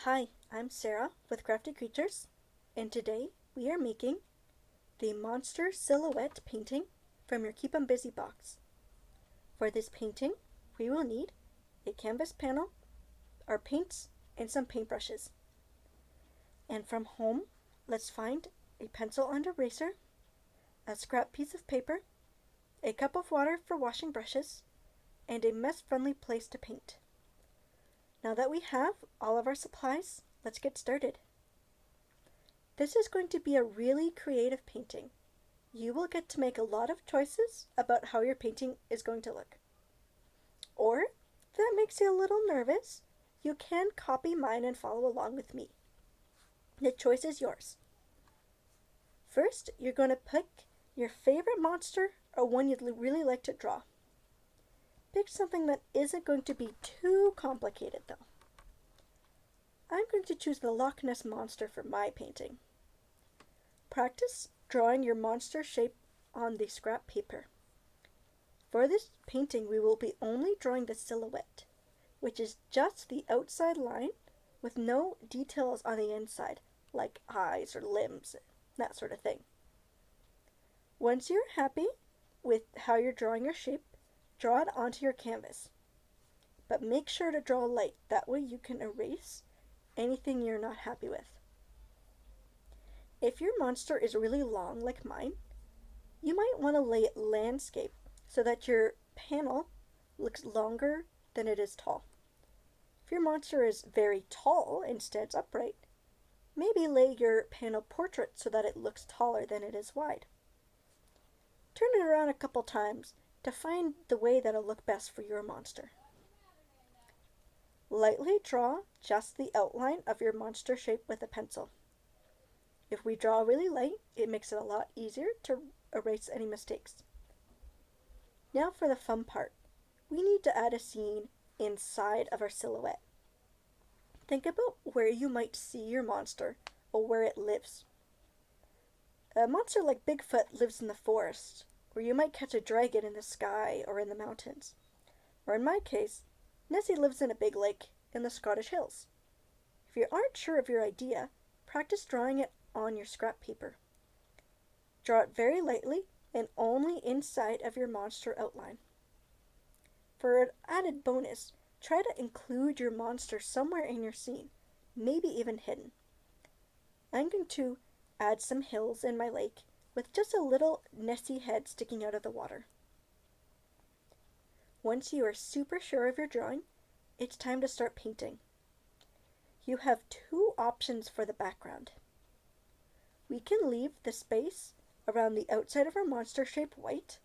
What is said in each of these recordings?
Hi, I'm Sarah with Crafty Creatures, and today we are making the monster silhouette painting from your Keep 'em Busy box. For this painting, we will need a canvas panel, our paints, and some paintbrushes. And from home, let's find a pencil and eraser, a scrap piece of paper, a cup of water for washing brushes, and a mess-friendly place to paint. Now that we have all of our supplies, let's get started. This is going to be a really creative painting. You will get to make a lot of choices about how your painting is going to look. Or, if that makes you a little nervous, you can copy mine and follow along with me. The choice is yours. First, you're going to pick your favorite monster or one you'd really like to draw. Pick something that isn't going to be too complicated though. I'm going to choose the Loch Ness Monster for my painting. Practice drawing your monster shape on the scrap paper. For this painting, we will be only drawing the silhouette, which is just the outside line with no details on the inside, like eyes or limbs, that sort of thing. Once you're happy with how you're drawing your shape, draw it onto your canvas. But make sure to draw light, that way you can erase anything you're not happy with. If your monster is really long like mine, you might want to lay it landscape so that your panel looks longer than it is tall. If your monster is very tall and stands upright, maybe lay your panel portrait so that it looks taller than it is wide. Turn it around a couple times to find the way that'll look best for your monster. Lightly draw just the outline of your monster shape with a pencil. If we draw really light, it makes it a lot easier to erase any mistakes. Now for the fun part. We need to add a scene inside of our silhouette. Think about where you might see your monster or where it lives. A monster like Bigfoot lives in the forest, where you might catch a dragon in the sky or in the mountains. Or in my case, Nessie lives in a big lake in the Scottish Hills. If you aren't sure of your idea, practice drawing it on your scrap paper. Draw it very lightly and only inside of your monster outline. For an added bonus, try to include your monster somewhere in your scene, maybe even hidden. I'm going to add some hills in my lake with just a little Nessie head sticking out of the water. Once you are super sure of your drawing, it's time to start painting. You have two options for the background. We can leave the space around the outside of our monster shape white,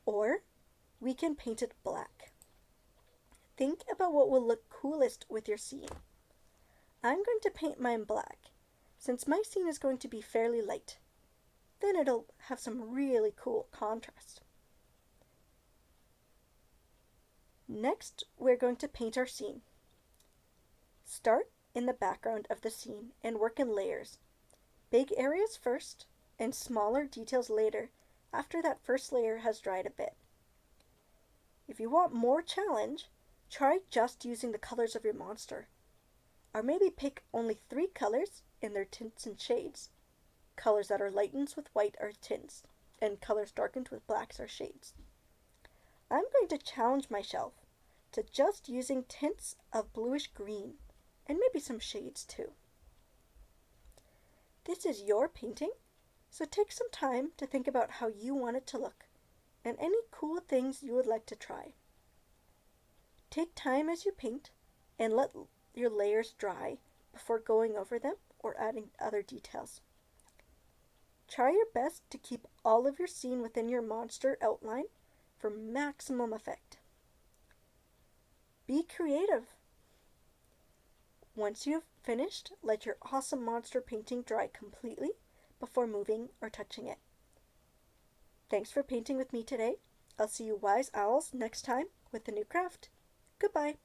or we can paint it black. Think about what will look coolest with your scene. I'm going to paint mine black, since my scene is going to be fairly light. Then it'll have some really cool contrast. Next, we're going to paint our scene. Start in the background of the scene and work in layers. Big areas first, and smaller details later, after that first layer has dried a bit. If you want more challenge, try just using the colors of your monster. Or maybe pick only 3 colors in their tints and shades. Colors that are lightened with white are tints, and colors darkened with blacks are shades. I'm going to challenge myself to just using tints of bluish green, and maybe some shades too. This is your painting, so take some time to think about how you want it to look, and any cool things you would like to try. Take time as you paint, and let your layers dry before going over them or adding other details. Try your best to keep all of your scene within your monster outline for maximum effect. Be creative. Once you've finished, let your awesome monster painting dry completely before moving or touching it. Thanks for painting with me today. I'll see you wise owls next time with a new craft. Goodbye.